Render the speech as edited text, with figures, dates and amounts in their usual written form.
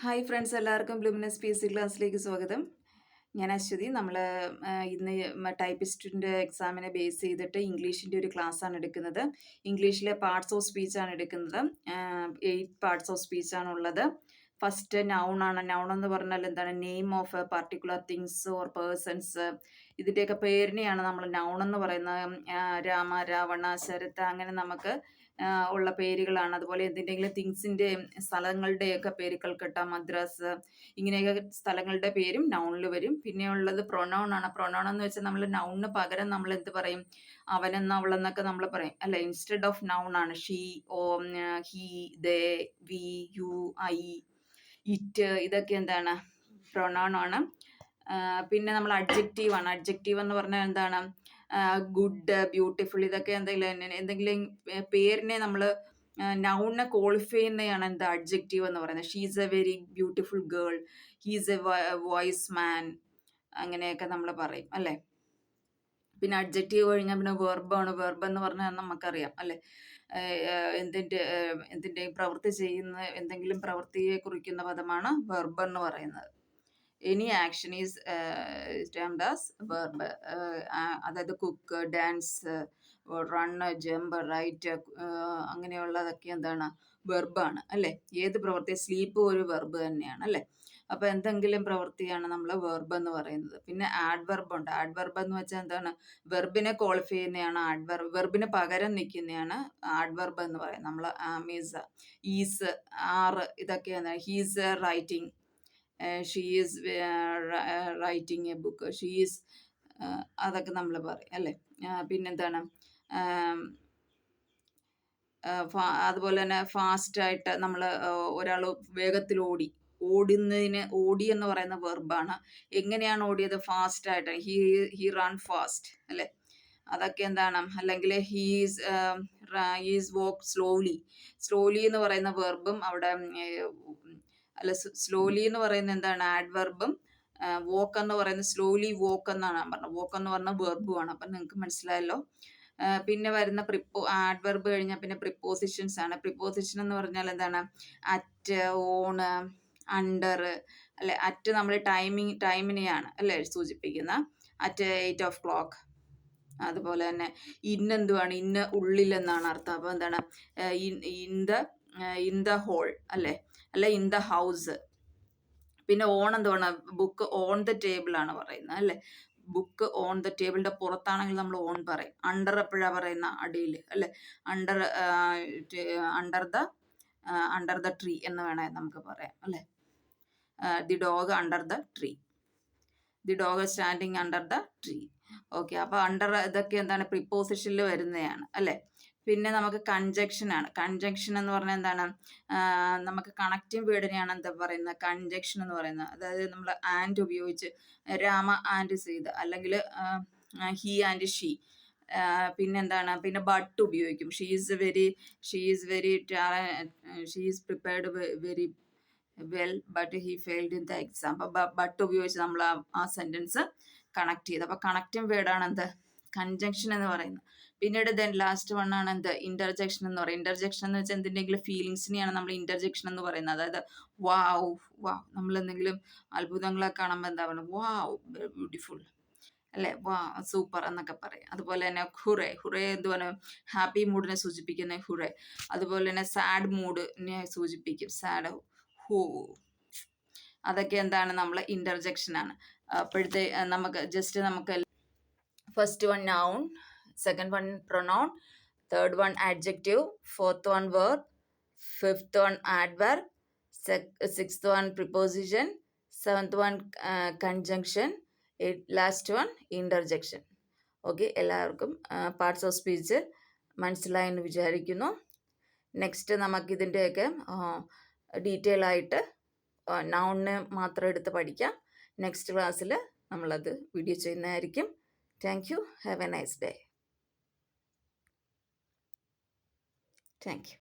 Hi friends, എല്ലാവർക്കും ബ്ലൂമിനസ് P S C ക്ലാസ്സിലേക്ക് സ്വാഗതം. ഞാൻ അശ്വതി. നമ്മൾ ഇന്ന് ടൈപ്പിസ്റ്റിൻ്റെ എക്സാമിനെ ബേസ് ചെയ്തിട്ട് ഇംഗ്ലീഷിൻ്റെ ഒരു ക്ലാസ്സാണ് എടുക്കുന്നത്. ഇംഗ്ലീഷിലെ പാർട്സ് ഓഫ് സ്പീച്ചാണ് എടുക്കുന്നത്. 8 പാർട്സ് ഓഫ് സ്പീച്ചാണ് ഉള്ളത്. ഫസ്റ്റ് നൗൺ ആണ്. നൗൺ എന്ന് പറഞ്ഞാൽ എന്താണ്? Name of particular things or persons. ഇതിൻ്റെയൊക്കെ പേരിനെയാണ് നമ്മൾ നൗൺ എന്ന് പറയുന്നത്. രാമ, രാവണ, ശരത്, അങ്ങനെ നമുക്ക് ഉള്ള പേരുകളാണ്. അതുപോലെ എന്തിൻ്റെങ്കിലും തിങ്സിൻ്റെ, സ്ഥലങ്ങളുടെയൊക്കെ പേര്, കൽക്കട്ട, മദ്രാസ്, ഇങ്ങനെയൊക്കെ സ്ഥലങ്ങളുടെ പേരും നൗണിൽ വരും. പിന്നെ ഉള്ളത് പ്രൊനൗൺ ആണ്. പ്രൊനൗൺ എന്ന് വെച്ചാൽ നമ്മൾ നൗണിന് പകരം നമ്മൾ എന്ത് പറയും? അവനെന്ന് അവളെന്നൊക്കെ നമ്മൾ പറയും അല്ല. ഇൻസ്റ്റെഡ് ഓഫ് നൗൺ ആണ്. She, whom, he, they, we, you, I, it, ഇതൊക്കെ എന്താണ്? പ്രൊനൗൺ ആണ്. പിന്നെ നമ്മൾ അഡ്ജക്റ്റീവ് ആണ്. അഡ്ജക്റ്റീവ് എന്ന് പറഞ്ഞാൽ എന്താണ്? ഗുഡ്, ബ്യൂട്ടിഫുൾ, ഇതൊക്കെ എന്തെങ്കിലും പേരിനെ നമ്മൾ നൗണിനെ ക്വാളിഫൈ ചെയ്യുന്നതാണ് എന്ത്? അഡ്ജക്റ്റീവ് എന്ന് പറയുന്നത്. She is a very beautiful girl, he is a wise man, അങ്ങനെയൊക്കെ നമ്മൾ പറയും അല്ലേ. പിന്നെ അഡ്ജക്റ്റീവ് കഴിഞ്ഞാൽ പിന്നെ വെർബാണ്. വെർബ് എന്ന് പറഞ്ഞാൽ നമുക്കറിയാം അല്ലേ, എന്തിൻ്റെയും പ്രവൃത്തി ചെയ്യുന്ന എന്തെങ്കിലും പ്രവൃത്തിയെ കുറിക്കുന്ന പദമാണ് വെർബ് എന്ന് പറയുന്നത്. Any action is termed as verb. അതായത് cook, dance, run, jump, write, അങ്ങനെയുള്ളതൊക്കെ എന്താണ്? വെർബാണ് അല്ലേ. ഏത് പ്രവൃത്തി? സ്ലീപ്പ് ഒരു വെർബ് തന്നെയാണ് അല്ലേ. അപ്പോൾ എന്തെങ്കിലും പ്രവൃത്തിയാണ് നമ്മൾ വെർബ് എന്ന് പറയുന്നത്. പിന്നെ ആഡ്വർബ് ഉണ്ട്. ആഡ്വർബ് എന്ന് വെച്ചാൽ എന്താണ്? വെർബിനെ ക്വാളിഫൈ ചെയ്യുന്നതാണ് ആഡ്വർബ്. വെർബിന് പകരം നിൽക്കുന്നതാണ് ആഡ്വർബ് എന്ന് പറയുന്നത്. നമ്മൾ മീൻസ് ഈസ്, ആറ്, ഇതൊക്കെ എന്താണ്? He's writing, she is writing A book, she is, അതൊക്കെ നമ്മൾ പറയും അല്ലേ. പിന്നെന്താണ്? അതുപോലെ തന്നെ ഫാസ്റ്റായിട്ട് നമ്മൾ ഒരാൾ വേഗത്തിൽ ഓടുന്നതിന് ഓടി എന്ന് പറയുന്ന വെർബാണ്. എങ്ങനെയാണ് ഓടിയത്? ഫാസ്റ്റായിട്ട്. ഹി റൺ ഫാസ്റ്റ് അല്ലേ. അതൊക്കെ എന്താണ്? അല്ലെങ്കിൽ ഹീസ് വോക്ക് സ്ലോലി. സ്ലോലി എന്ന് പറയുന്ന വെർബും അവിടെ അല്ല, സ്ലോലി എന്ന് പറയുന്നത് എന്താണ്? ആഡ്വർബും. വോക്ക് എന്ന് പറയുന്നത് സ്ലോലി വോക്ക് എന്നാണ് ഞാൻ പറഞ്ഞത്. വോക്ക് എന്ന് പറഞ്ഞ വെർബുമാണ്. അപ്പം നിങ്ങൾക്ക് മനസ്സിലായല്ലോ. പിന്നെ വരുന്ന ആഡ്വർബ് കഴിഞ്ഞാൽ പിന്നെ പ്രിപ്പോസിഷൻസ് ആണ്. പ്രിപ്പോസിഷൻ എന്ന് പറഞ്ഞാൽ എന്താണ്? അറ്റ്, ഓണ്, അണ്ടർ അല്ലെ. അറ്റ് നമ്മൾ ടൈമിനെയാണ് അല്ലേ സൂചിപ്പിക്കുന്ന. At 8 o'clock. അതുപോലെ തന്നെ ഇന്നെന്തുവാണ്? ഇന്ന് ഉള്ളിൽ എന്നാണ് അർത്ഥം. അപ്പോൾ എന്താണ്? ഇൻ ദ ഹോൾ അല്ലേ, അല്ല ഇൻ ദ ഹൗസ്. പിന്നെ ഓൺ എന്തുവാണ്? ബുക്ക് ഓൺ ദ ടേബിൾ ആണ് പറയുന്നത് അല്ലേ. ബുക്ക് ഓൺ ദ ടേബിളിൻ്റെ പുറത്താണെങ്കിൽ നമ്മൾ ഓൺ പറയും. അണ്ടർ എപ്പോഴാണ് പറയുന്ന? അടിയിൽ അല്ലേ. അണ്ടർ അണ്ടർ ദ ട്രീ എന്ന് വേണേൽ നമുക്ക് പറയാം അല്ലേ. The dog under the tree, the dog standing under the tree. Okay. അപ്പോൾ അണ്ടർ ഇതൊക്കെ എന്താണ്? പ്രിപ്പോസിഷനിൽ വരുന്നതാണ് അല്ലേ. പിന്നെ നമുക്ക് കൺജങ്ഷൻ ആണ്. കൺജങ്ഷൻ എന്ന് പറഞ്ഞാൽ എന്താണ്? നമുക്ക് കണക്റ്റിംഗ് വേർഡിനെയാണ് എന്താ പറയുന്നത്? കൺജങ്ഷൻ എന്ന് പറയുന്നത്. അതായത് നമ്മൾ ആൻഡ് ഉപയോഗിച്ച് രാമ ആൻഡ് സീത, അല്ലെങ്കിൽ ഹി ആൻഡ് ഷീ. പിന്നെന്താണ്? പിന്നെ ബട്ട് ഉപയോഗിക്കും. She is prepared very well but he failed in the exam. അപ്പോൾ ബട്ട് ഉപയോഗിച്ച് നമ്മൾ ആ സെൻറ്റൻസ് കണക്ട് ചെയ്ത്. അപ്പോൾ കണക്റ്റിംഗ് വേർഡാണ് എന്ത്? കൺജങ്ഷൻ എന്ന് പറയുന്നത്. പിന്നീട് ലാസ്റ്റ് വൺ ആണ് എന്ത്? ഇന്റർജെക്ഷൻ എന്ന് പറയും. ഇന്റർജെക്ഷൻ എന്ന് വെച്ചാൽ എന്തിൻ്റെങ്കിലും ഫീലിങ്സിനെയാണ് നമ്മൾ ഇന്റർജെക്ഷൻ എന്ന് പറയുന്നത്. അതായത് വാവ്, നമ്മൾ എന്തെങ്കിലും അത്ഭുതങ്ങളൊക്കെ കാണുമ്പോൾ എന്താ പറയുക? വാവ്, ബ്യൂട്ടിഫുൾ അല്ലേ, വാ, സൂപ്പർ എന്നൊക്കെ പറയും. അതുപോലെ തന്നെ ഹുറേ എന്തുപോലെ ഹാപ്പി മൂഡിനെ സൂചിപ്പിക്കുന്ന ഹുറേ. അതുപോലെ തന്നെ സാഡ് മൂഡിനെ സൂചിപ്പിക്കും. സാഡ്, ഹൂ, അതൊക്കെ എന്താണ്? നമ്മൾ ഇന്റർജെക്ഷൻ ആണ്. അപ്പോഴത്തെ നമുക്ക് first one noun, second one pronoun, third one adjective, fourth one verb, fifth one adverb, sixth one preposition, seventh one conjunction, last one interjection. Okay. എല്ലാവർക്കും പാർട്സ് ഓഫ് സ്പീച്ച് മനസ്സിലായെന്ന് വിചാരിക്കുന്നു. Next നമുക്കിതിൻ്റെയൊക്കെ detail ആയിട്ട് നൗണിനെ മാത്രം എടുത്ത് പഠിക്കാം. നെക്സ്റ്റ് ക്ലാസ്സിൽ നമ്മളത് video ചെയ്യുന്നതായിരിക്കും. Thank you. Have A nice day. Thank you.